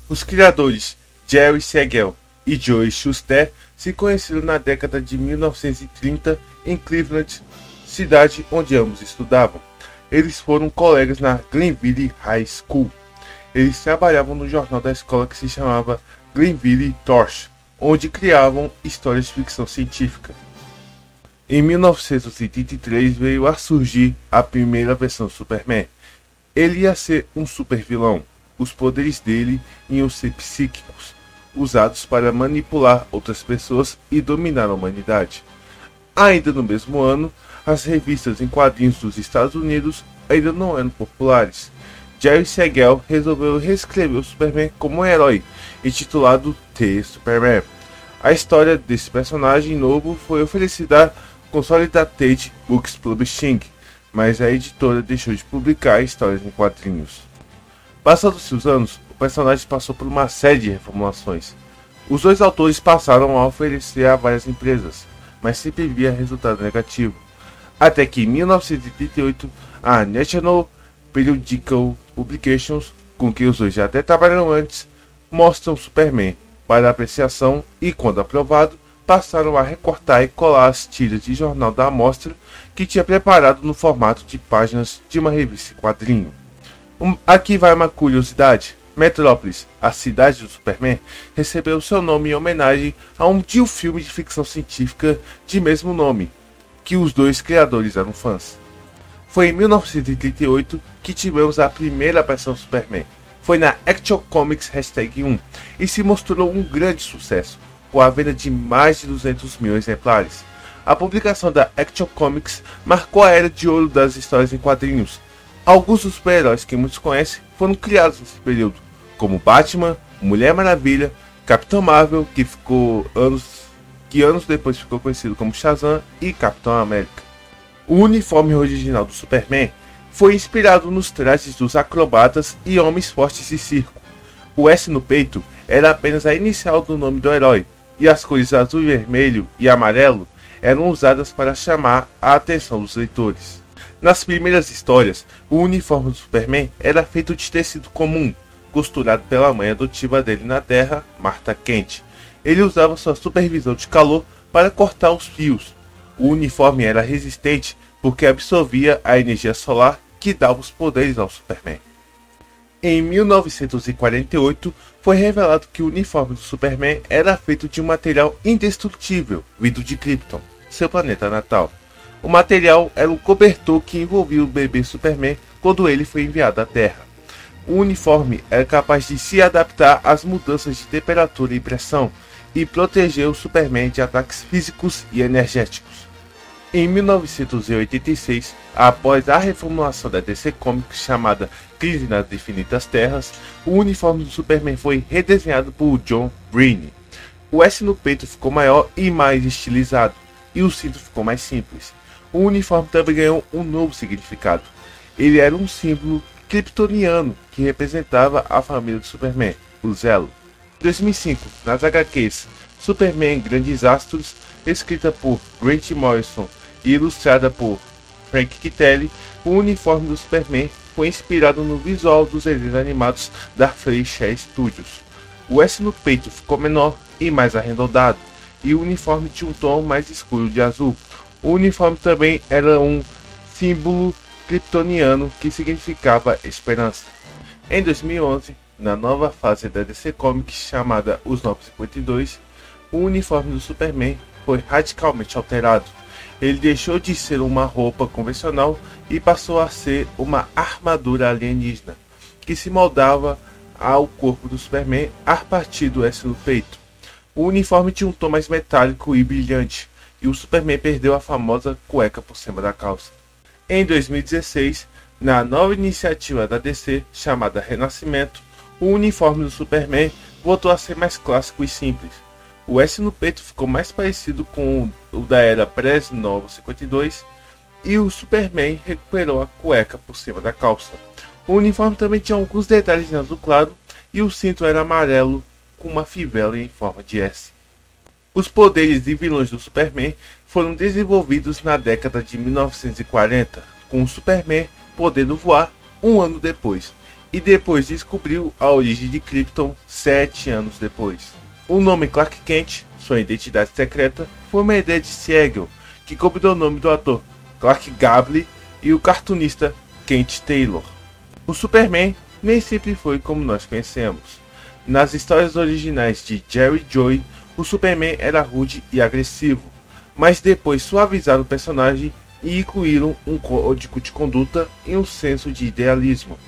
Os criadores Jerry Siegel e Joe Shuster se conheceram na década de 1930 em Cleveland, cidade onde ambos estudavam. Eles foram colegas na Glenville High School. Eles trabalhavam no jornal da escola que se chamava Glenville Torch, onde criavam histórias de ficção científica. Em 1983 veio a surgir a primeira versão do Superman. Ele ia ser um super vilão. Os poderes dele iam ser psíquicos, usados para manipular outras pessoas e dominar a humanidade. Ainda no mesmo ano, as revistas em quadrinhos dos Estados Unidos ainda não eram populares. Jerry Siegel resolveu reescrever o Superman como um herói, intitulado The Superman. A história desse personagem novo foi oferecida à Consolidated Books Publishing, mas a editora deixou de publicar histórias em quadrinhos. Passados os anos, o personagem passou por uma série de reformulações. Os dois autores passaram a oferecer a várias empresas, mas sempre via resultado negativo. Até que em 1938, a National Periodical Publications, com quem os dois já até trabalharam antes, mostram Superman para apreciação e, quando aprovado, passaram a recortar e colar as tiras de jornal da amostra que tinha preparado no formato de páginas de uma revista em quadrinho. Aqui vai uma curiosidade. Metrópolis, a cidade do Superman, recebeu seu nome em homenagem a um filme de ficção científica de mesmo nome, que os dois criadores eram fãs. Foi em 1938 que tivemos a primeira versão do Superman. Foi na Action Comics #1 e se mostrou um grande sucesso, com a venda de mais de 200 mil exemplares. A publicação da Action Comics marcou a era de ouro das histórias em quadrinhos. Alguns dos super-heróis que muitos conhecem foram criados nesse período, como Batman, Mulher Maravilha, Capitão Marvel, que anos depois ficou conhecido como Shazam, e Capitão América. O uniforme original do Superman foi inspirado nos trajes dos acrobatas e homens fortes de circo. O S no peito era apenas a inicial do nome do herói, e as cores azul, vermelho e amarelo eram usadas para chamar a atenção dos leitores. Nas primeiras histórias, o uniforme do Superman era feito de tecido comum, costurado pela mãe adotiva dele na Terra, Martha Kent. Ele usava sua supervisão de calor para cortar os fios. O uniforme era resistente porque absorvia a energia solar que dava os poderes ao Superman. Em 1948, foi revelado que o uniforme do Superman era feito de um material indestrutível, vindo de Krypton, seu planeta natal. O material era um cobertor que envolvia o bebê Superman quando ele foi enviado à Terra. O uniforme era capaz de se adaptar às mudanças de temperatura e pressão e proteger o Superman de ataques físicos e energéticos. Em 1986, após a reformulação da DC Comics chamada Crise nas Infinitas Terras, o uniforme do Superman foi redesenhado por John Byrne. O S no peito ficou maior e mais estilizado, e o cinto ficou mais simples. O uniforme também ganhou um novo significado. Ele era um símbolo kryptoniano que representava a família do Superman, o Zelo. Em 2005, nas HQs Superman Grandes Astros, escrita por Grant Morrison e ilustrada por Frank Kitteley, o uniforme do Superman foi inspirado no visual dos desenhos animados da Fleischer Studios. O S no peito ficou menor e mais arredondado, e o uniforme tinha um tom mais escuro de azul. O uniforme também era um símbolo kryptoniano que significava esperança. Em 2011, na nova fase da DC Comics chamada Os 952, o uniforme do Superman foi radicalmente alterado. Ele deixou de ser uma roupa convencional e passou a ser uma armadura alienígena, que se moldava ao corpo do Superman a partir do S no peito. O uniforme tinha um tom mais metálico e brilhante, e o Superman perdeu a famosa cueca por cima da calça. Em 2016, na nova iniciativa da DC chamada Renascimento, o uniforme do Superman voltou a ser mais clássico e simples. O S no peito ficou mais parecido com o da era pré-Nova 52 e o Superman recuperou a cueca por cima da calça. O uniforme também tinha alguns detalhes em azul claro e o cinto era amarelo com uma fivela em forma de S. Os poderes e vilões do Superman foram desenvolvidos na década de 1940, com o Superman podendo voar um ano depois, e depois descobriu a origem de Krypton 7 anos depois. O nome Clark Kent, sua identidade secreta, foi uma ideia de Siegel, que combinou o nome do ator Clark Gable e o cartunista Kent Taylor. O Superman nem sempre foi como nós conhecemos. Nas histórias originais de Jerry Joy, o Superman era rude e agressivo, mas depois suavizaram o personagem e incluíram um código de conduta e um senso de idealismo.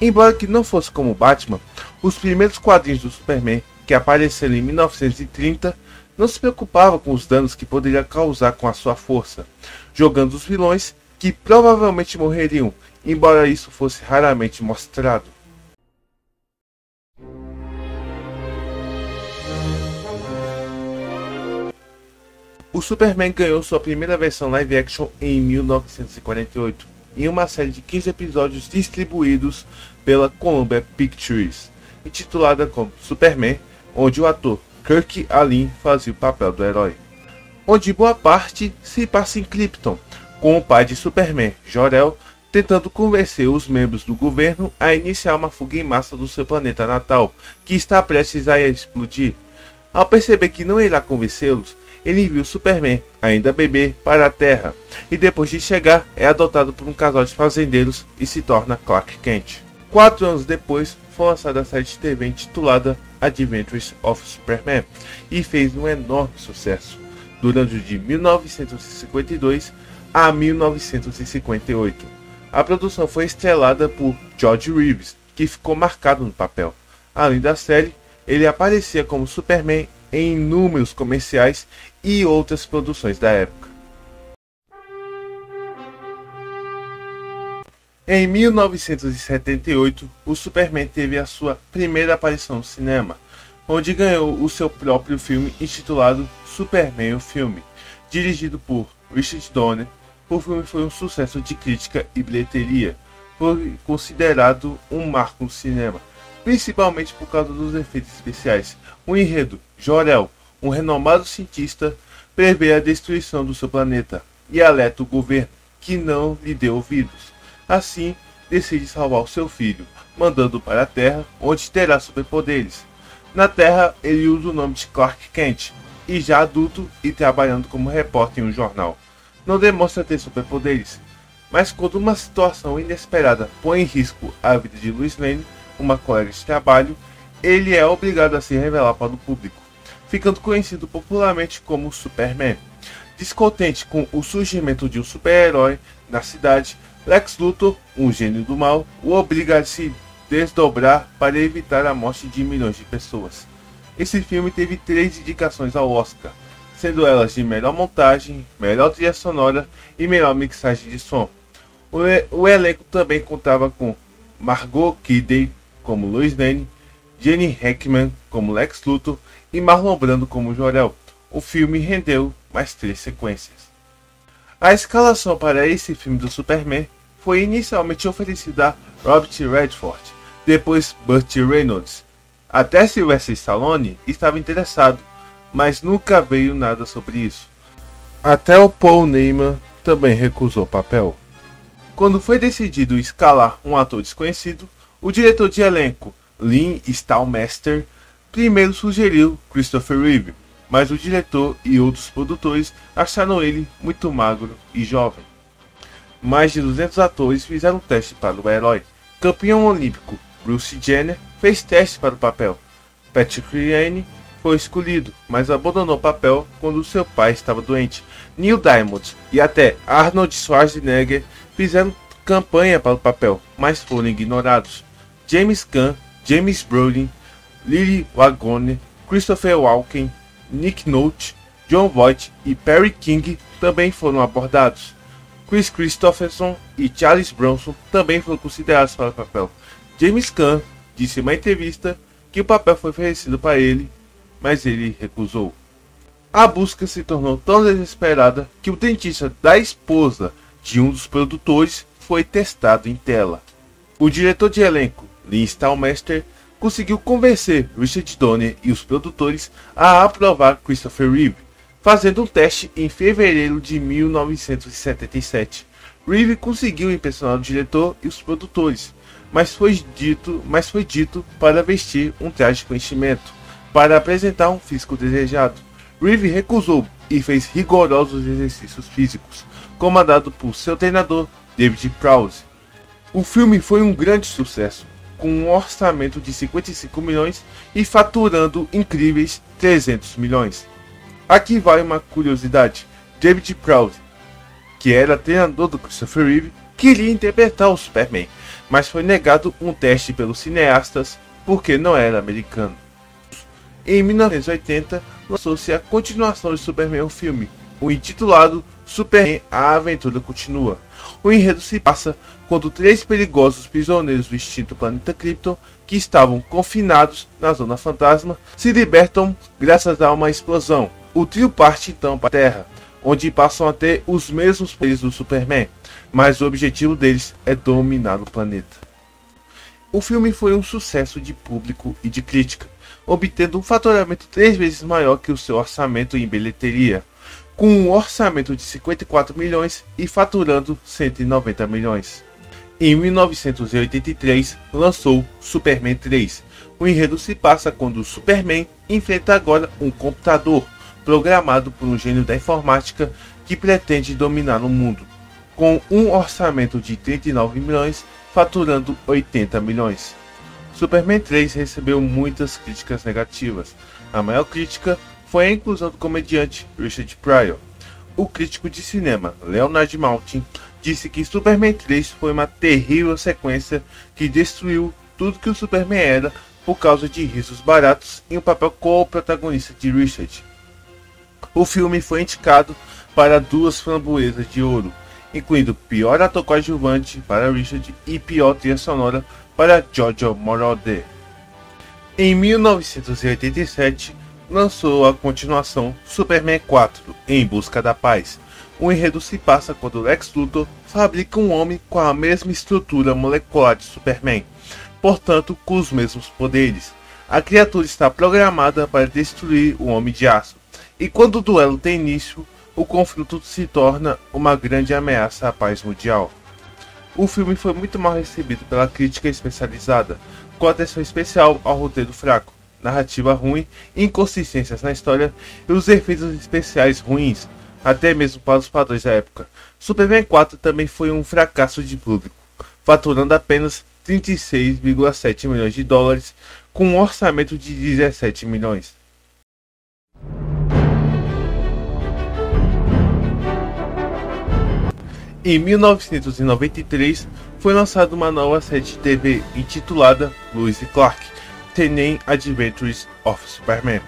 Embora que não fosse como Batman, os primeiros quadrinhos do Superman, que apareceram em 1930, não se preocupavam com os danos que poderia causar com a sua força, jogando os vilões que provavelmente morreriam, embora isso fosse raramente mostrado. O Superman ganhou sua primeira versão live action em 1948, em uma série de 15 episódios distribuídos pela Columbia Pictures, intitulada como Superman, onde o ator Kirk Alyn fazia o papel do herói. Onde boa parte se passa em Krypton, com o pai de Superman, Jor-El, tentando convencer os membros do governo a iniciar uma fuga em massa do seu planeta natal, que está prestes a explodir. Ao perceber que não irá convencê-los, ele envia o Superman, ainda bebê, para a Terra, e depois de chegar é adotado por um casal de fazendeiros e se torna Clark Kent. 4 anos depois, foi lançada a série de TV intitulada Adventures of Superman, e fez um enorme sucesso, durante de 1952 a 1958. A produção foi estrelada por George Reeves, que ficou marcado no papel. Além da série, ele aparecia como Superman em inúmeros comerciais e outras produções da época. Em 1978, o Superman teve a sua primeira aparição no cinema, onde ganhou o seu próprio filme intitulado Superman o Filme, dirigido por Richard Donner. O filme foi um sucesso de crítica e bilheteria, foi considerado um marco no cinema, principalmente por causa dos efeitos especiais. O enredo: Jor-El, um renomado cientista, prevê a destruição do seu planeta e alerta o governo, que não lhe deu ouvidos. Assim, decide salvar o seu filho, mandando-o para a Terra, onde terá superpoderes. Na Terra, ele usa o nome de Clark Kent, e já adulto e trabalhando como repórter em um jornal. Não demonstra ter superpoderes, mas quando uma situação inesperada põe em risco a vida de Lois Lane, uma colega de trabalho, ele é obrigado a se revelar para o público, ficando conhecido popularmente como Superman. Descontente com o surgimento de um super-herói na cidade, Lex Luthor, um gênio do mal, o obriga a se desdobrar para evitar a morte de milhões de pessoas. Esse filme teve 3 indicações ao Oscar, sendo elas de melhor montagem, melhor trilha sonora e melhor mixagem de som. O elenco também contava com Margot Kidder como Lois Lane, Jenny Hackman como Lex Luthor e Marlon Brando como Jor-El. O filme rendeu mais 3 sequências. A escalação para esse filme do Superman foi inicialmente oferecida a Robert Redford, depois Burt Reynolds. Até Sylvester Stallone estava interessado, mas nunca veio nada sobre isso. Até o Paul Neyman também recusou o papel. Quando foi decidido escalar um ator desconhecido, o diretor de elenco, Lynn Stalmaster, primeiro sugeriu Christopher Reeve, mas o diretor e outros produtores acharam ele muito magro e jovem. Mais de 200 atores fizeram teste para o herói. Campeão olímpico Bruce Jenner fez teste para o papel. Patrick Ryane foi escolhido, mas abandonou o papel quando seu pai estava doente. Neil Diamond e até Arnold Schwarzenegger fizeram campanha para o papel, mas foram ignorados. James Caan, James Brolin, Lily Waggoner, Christopher Walken, Nick Nolte, John Voight e Perry King também foram abordados. Chris Christopherson e Charles Bronson também foram considerados para o papel. James Caan disse em uma entrevista que o papel foi oferecido para ele, mas ele recusou. A busca se tornou tão desesperada que o dentista da esposa de um dos produtores foi testado em tela. O diretor de elenco, Lynn Stalmaster, conseguiu convencer Richard Donner e os produtores a aprovar Christopher Reeve, fazendo um teste em fevereiro de 1977. Reeve conseguiu impressionar o diretor e os produtores, mas foi dito para vestir um traje com enchimento, para apresentar um físico desejado. Reeve recusou e fez rigorosos exercícios físicos, comandado por seu treinador David Prowse. O filme foi um grande sucesso, com um orçamento de 55 milhões e faturando incríveis 300 milhões. Aqui vai uma curiosidade: David Prowse, que era treinador do Christopher Reeve, queria interpretar o Superman, mas foi negado um teste pelos cineastas porque não era americano. Em 1980, lançou-se a continuação de Superman, o filme, o intitulado Superman: A Aventura Continua. O enredo se passa quando 3 perigosos prisioneiros do extinto planeta Krypton, que estavam confinados na Zona Fantasma, se libertam graças a uma explosão. O trio parte então para a Terra, onde passam a ter os mesmos poderes do Superman, mas o objetivo deles é dominar o planeta. O filme foi um sucesso de público e de crítica, obtendo um faturamento 3 vezes maior que o seu orçamento em bilheteria, com um orçamento de 54 milhões e faturando 190 milhões. Em 1983, lançou Superman 3. O enredo se passa quando o Superman enfrenta agora um computador, programado por um gênio da informática que pretende dominar o mundo, com um orçamento de 39 milhões, faturando 80 milhões. Superman 3 recebeu muitas críticas negativas. A maior crítica foi a inclusão do comediante Richard Pryor. O crítico de cinema Leonard Maltin disse que Superman 3 foi uma terrível sequência que destruiu tudo que o Superman era por causa de risos baratos e um papel co-protagonista de Richard. O filme foi indicado para 2 framboesas de ouro, incluindo pior ator coadjuvante para Richard e pior trilha sonora para Jojo Moroder. Em 1987, lançou a continuação Superman 4, Em Busca da Paz. O enredo se passa quando Lex Luthor fabrica um homem com a mesma estrutura molecular de Superman, portanto com os mesmos poderes. A criatura está programada para destruir o Homem de Aço, e quando o duelo tem início, o conflito se torna uma grande ameaça à paz mundial. O filme foi muito mal recebido pela crítica especializada, com atenção especial ao roteiro fraco, narrativa ruim, inconsistências na história e os efeitos especiais ruins, até mesmo para os padrões da época. Superman 4 também foi um fracasso de público, faturando apenas 36,7 milhões de dólares, com um orçamento de 17 milhões. Em 1993, foi lançada uma nova série de TV intitulada Lois e Clark: The Name Adventures of Superman,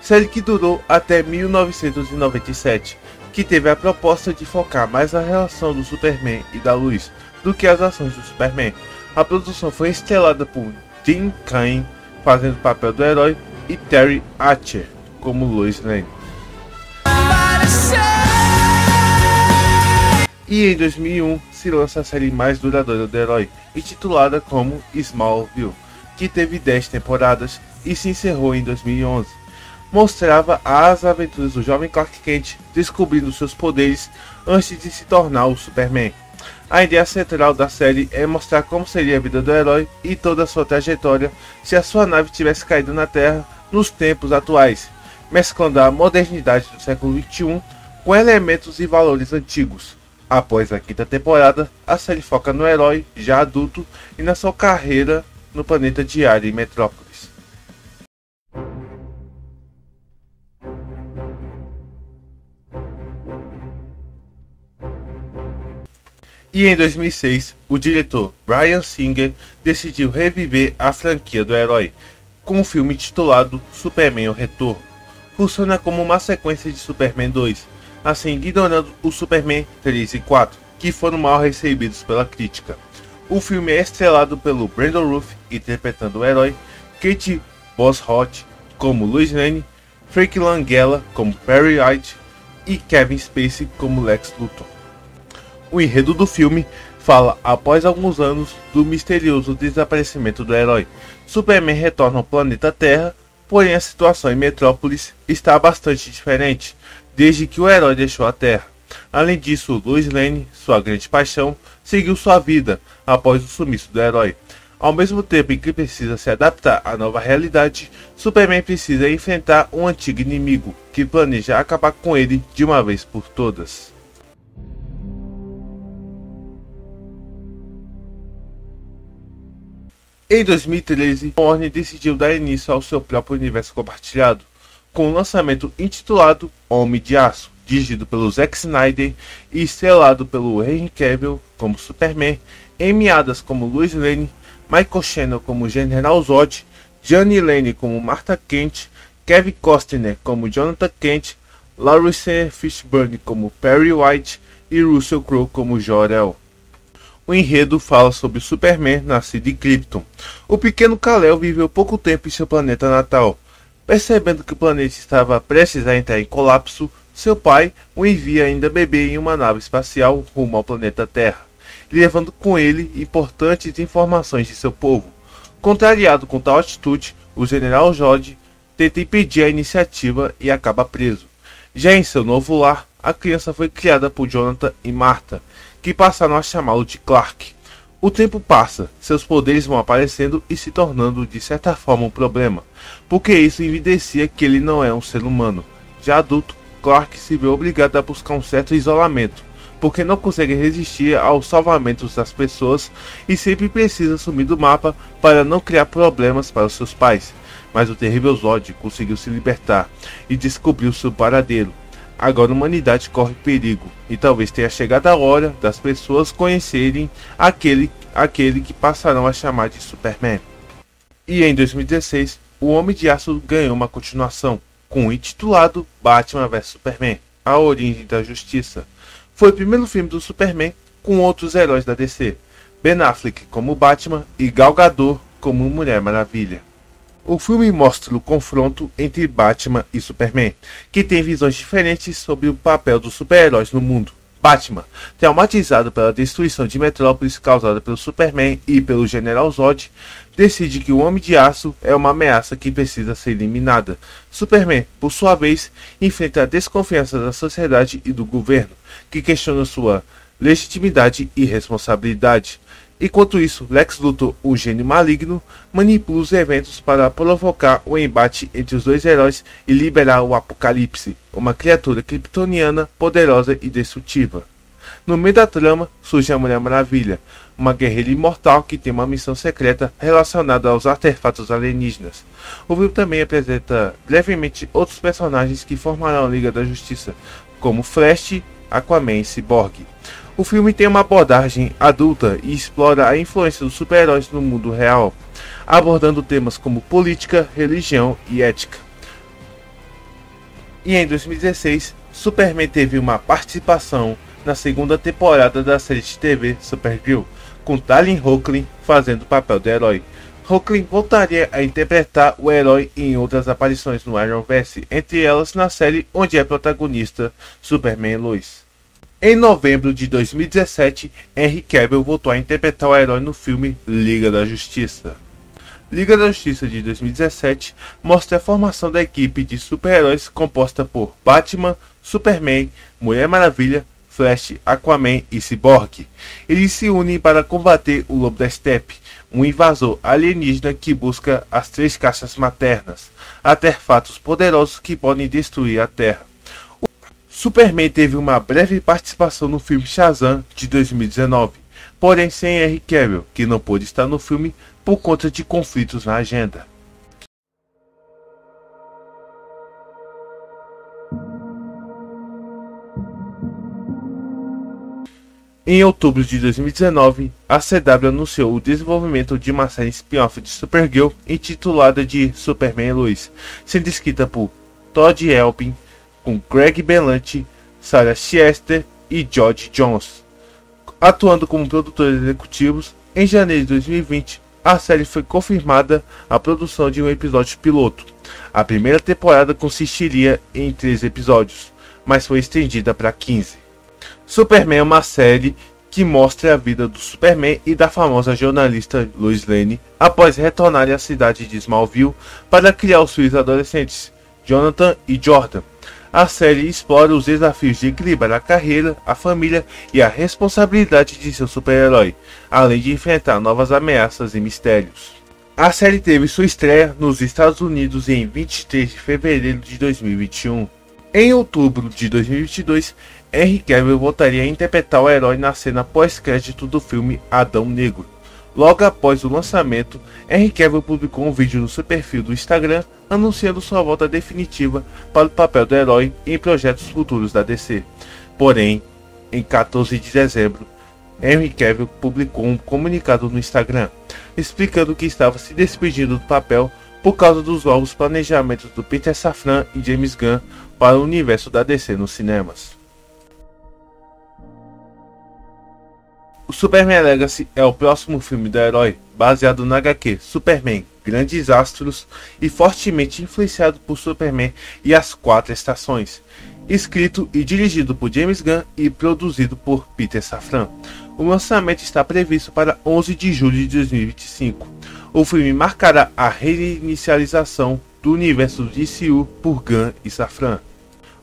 série que durou até 1997, que teve a proposta de focar mais na relação do Superman e da Lois do que as ações do Superman. A produção foi estrelada por Dean Cain, fazendo o papel do herói, e Terry Hatcher como Lois Lane. E em 2001 se lança a série mais duradoura do herói, intitulada como Smallville, que teve 10 temporadas e se encerrou em 2011. Mostrava as aventuras do jovem Clark Kent descobrindo seus poderes antes de se tornar o Superman. A ideia central da série é mostrar como seria a vida do herói e toda a sua trajetória se a sua nave tivesse caído na Terra nos tempos atuais, mesclando a modernidade do século XXI com elementos e valores antigos. Após a 5ª temporada, a série foca no herói, já adulto, e na sua carreira no planeta diário em Metrópolis. E em 2006, o diretor Bryan Singer decidiu reviver a franquia do herói, com um filme intitulado Superman: O Retorno. Funciona como uma sequência de Superman 2, assim ignorando o Superman 3 e 4, que foram mal recebidos pela crítica. O filme é estrelado pelo Brandon Routh interpretando o herói, Kate Bosworth como Lois Lane, Frank Langella como Perry White e Kevin Spacey como Lex Luthor. O enredo do filme fala, após alguns anos, do misterioso desaparecimento do herói. Superman retorna ao planeta Terra, porém a situação em Metrópolis está bastante diferente desde que o herói deixou a Terra. Além disso, Lois Lane, sua grande paixão, seguiu sua vida após o sumiço do herói. Ao mesmo tempo em que precisa se adaptar à nova realidade, Superman precisa enfrentar um antigo inimigo que planeja acabar com ele de uma vez por todas. Em 2013, Warner decidiu dar início ao seu próprio universo compartilhado, com o lançamento intitulado Homem de Aço, dirigido pelo Zack Snyder e estrelado pelo Henry Cavill como Superman, Amy Adams como Lois Lane, Michael Shannon como General Zod, Jane Lane como Martha Kent, Kevin Costner como Jonathan Kent, Laurence Fishburne como Perry White e Russell Crowe como Jor-El. O enredo fala sobre o Superman nascido em Krypton. O pequeno Kal-El viveu pouco tempo em seu planeta natal. Percebendo que o planeta estava prestes a entrar em colapso, seu pai o envia ainda bebê em uma nave espacial rumo ao planeta Terra, levando com ele importantes informações de seu povo. Contrariado com tal atitude, o General Zod tenta impedir a iniciativa e acaba preso. Já em seu novo lar, a criança foi criada por Jonathan e Martha, que passaram a chamá-lo de Clark. O tempo passa, seus poderes vão aparecendo e se tornando de certa forma um problema, porque isso evidencia que ele não é um ser humano. Já adulto, Clark se vê obrigado a buscar um certo isolamento, porque não consegue resistir aos salvamentos das pessoas e sempre precisa sumir do mapa para não criar problemas para os seus pais. Mas o terrível Zod conseguiu se libertar e descobriu seu paradeiro. Agora a humanidade corre perigo, e talvez tenha chegado a hora das pessoas conhecerem aquele que passarão a chamar de Superman. E em 2016, o Homem de Aço ganhou uma continuação, com o intitulado Batman vs Superman, A Origem da Justiça. Foi o primeiro filme do Superman com outros heróis da DC, Ben Affleck como Batman e Gal Gadot como Mulher Maravilha. O filme mostra o confronto entre Batman e Superman, que tem visões diferentes sobre o papel dos super-heróis no mundo. Batman, traumatizado pela destruição de Metrópolis causada pelo Superman e pelo General Zod, decide que o Homem de Aço é uma ameaça que precisa ser eliminada. Superman, por sua vez, enfrenta a desconfiança da sociedade e do governo, que questiona sua legitimidade e responsabilidade. Enquanto isso, Lex Luthor, o gênio maligno, manipula os eventos para provocar o embate entre os dois heróis e liberar o Apocalipse, uma criatura kryptoniana poderosa e destrutiva. No meio da trama, surge a Mulher Maravilha, uma guerreira imortal que tem uma missão secreta relacionada aos artefatos alienígenas. O filme também apresenta brevemente outros personagens que formarão a Liga da Justiça, como Flash, Aquaman e Cyborg. O filme tem uma abordagem adulta e explora a influência dos super-heróis no mundo real, abordando temas como política, religião e ética. E em 2016, Superman teve uma participação na segunda temporada da série de TV Supergirl, com Talia Hoechlin fazendo o papel do herói. Hoechlin voltaria a interpretar o herói em outras aparições no Arrowverse, entre elas na série onde é protagonista Superman e Lois. Em novembro de 2017, Henry Cavill voltou a interpretar o herói no filme Liga da Justiça. Liga da Justiça de 2017 mostra a formação da equipe de super-heróis composta por Batman, Superman, Mulher Maravilha, Flash, Aquaman e Cyborg. Eles se unem para combater o Lobo da Steppe, um invasor alienígena que busca as três caixas maternas, artefatos poderosos que podem destruir a Terra. Superman teve uma breve participação no filme Shazam de 2019, porém sem Henry Cavill, que não pôde estar no filme por conta de conflitos na agenda. Em outubro de 2019, a CW anunciou o desenvolvimento de uma série spin-off de Supergirl intitulada de Superman e Lois, sendo escrita por Todd Elpin, com Greg Berlanti, Sarah Chester e Geoff Johns, atuando como produtores executivos. Em janeiro de 2020, a série foi confirmada a produção de um episódio piloto. A primeira temporada consistiria em 13 episódios, mas foi estendida para 15. Superman é uma série que mostra a vida do Superman e da famosa jornalista Lois Lane após retornarem à cidade de Smallville para criar os filhos adolescentes, Jonathan e Jordan. A série explora os desafios de equilibrar a carreira, a família e a responsabilidade de seu super-herói, além de enfrentar novas ameaças e mistérios. A série teve sua estreia nos Estados Unidos em 23 de fevereiro de 2021. Em outubro de 2022, Henry Cavill voltaria a interpretar o herói na cena pós-crédito do filme Adão Negro. Logo após o lançamento, Henry Cavill publicou um vídeo no seu perfil do Instagram anunciando sua volta definitiva para o papel do herói em projetos futuros da DC. Porém, em 14 de dezembro, Henry Cavill publicou um comunicado no Instagram, explicando que estava se despedindo do papel por causa dos novos planejamentos do Peter Safran e James Gunn para o universo da DC nos cinemas. O Superman Legacy é o próximo filme do herói, baseado na HQ Superman, Grandes Astros e fortemente influenciado por Superman e as Quatro Estações. Escrito e dirigido por James Gunn e produzido por Peter Safran. O lançamento está previsto para 11 de julho de 2025. O filme marcará a reinicialização do universo DCU por Gunn e Safran.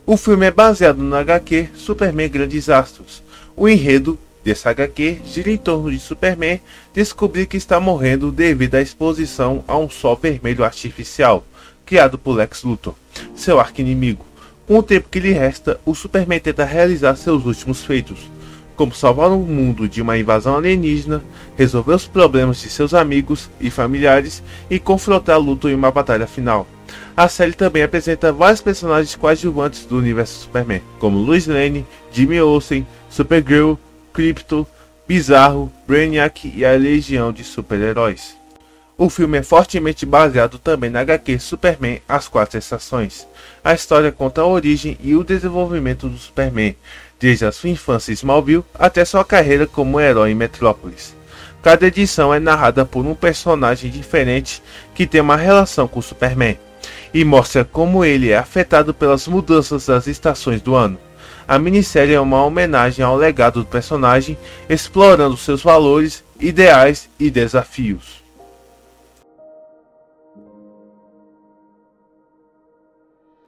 O filme é baseado na HQ Superman Grandes Astros. O enredo dessa HQ gira em torno de Superman descobrir que está morrendo devido à exposição a um sol vermelho artificial, criado por Lex Luthor, seu arqui-inimigo. Com o tempo que lhe resta, o Superman tenta realizar seus últimos feitos, como salvar o mundo de uma invasão alienígena, resolver os problemas de seus amigos e familiares e confrontar Luthor em uma batalha final. A série também apresenta vários personagens coadjuvantes do universo Superman, como Lois Lane, Jimmy Olsen, Supergirl, Krypto, Bizarro, Brainiac e a legião de super-heróis. O filme é fortemente baseado também na HQ Superman As Quatro Estações. A história conta a origem e o desenvolvimento do Superman, desde a sua infância em Smallville até sua carreira como herói em Metrópolis. Cada edição é narrada por um personagem diferente que tem uma relação com o Superman, e mostra como ele é afetado pelas mudanças das estações do ano. A minissérie é uma homenagem ao legado do personagem, explorando seus valores, ideais e desafios.